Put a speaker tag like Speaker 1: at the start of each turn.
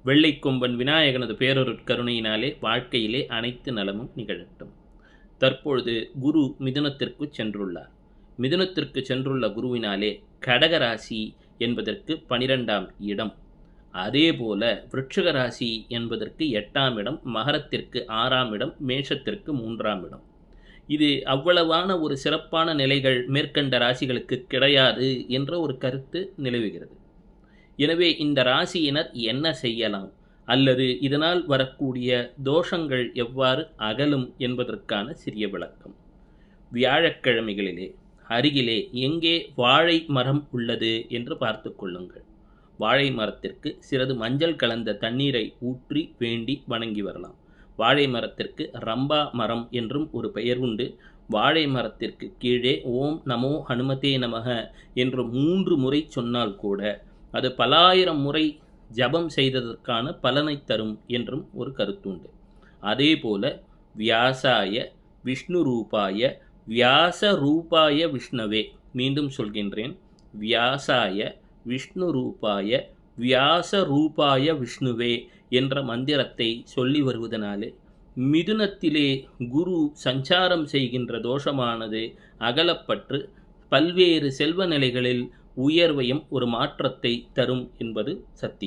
Speaker 1: வெள்ளைக்கொம்பன் விநாயகனது பேரருட்கருணையினாலே வாழ்க்கையிலே அனைத்து நலமும் நிகழட்டும். தற்பொழுது குரு மிதுனத்திற்கு சென்றுள்ளார். மிதுனத்திற்கு சென்றுள்ள குருவினாலே கடகராசி என்பதற்கு 12ஆம் இடம், அதேபோல விருட்சிக ராசி என்பதற்கு 8ஆம் இடம், மகரத்திற்கு 6ஆம் இடம், மேஷத்திற்கு 3ஆம் இடம். இது அவ்வளவான ஒரு சிறப்பான நிலைகள் மேற்கண்ட ராசிகளுக்கு கிடையாது என்ற ஒரு கருத்து நிலவுகிறது. எனவே இந்த ராசியினர் என்ன செய்யலாம், அல்லது இதனால் வரக்கூடிய தோஷங்கள் எவ்வாறு அகலும் என்பதற்கான சிறிய விளக்கம். வியாழக்கிழமைகளிலே அருகிலே எங்கே வாழை மரம் உள்ளது என்று பார்த்து கொள்ளுங்கள். வாழை மரத்திற்கு சிறிது மஞ்சள் கலந்த தண்ணீரை ஊற்றி வேண்டி வணங்கி வரலாம். வாழை மரத்திற்கு ரம்பா மரம் என்றும் ஒரு பெயர் உண்டு. வாழை மரத்திற்கு கீழே ஓம் நமோ ஹனுமதே நமக என்று 3 முறை சொன்னால் கூட அது பலாயிரம் முறை ஜபம் செய்ததற்கான பலனை தரும் என்றும் ஒரு கருத்துண்டு. அதேபோல வியாசாய விஷ்ணு ரூபாய வியாச ரூபாய விஷ்ணவே, மீண்டும் சொல்கின்றேன், வியாசாய விஷ்ணு ரூபாய வியாச ரூபாய விஷ்ணுவே என்ற மந்திரத்தை சொல்லி வருவதனாலே மிதுனத்திலே குரு சஞ்சாரம் செய்கின்ற தோஷமானது அகலப்பற்று பல்வேறு செல்வ நிலைகளில் உயர்வையும் ஒரு மாற்றத்தை தரும் என்பது சத்தியம்.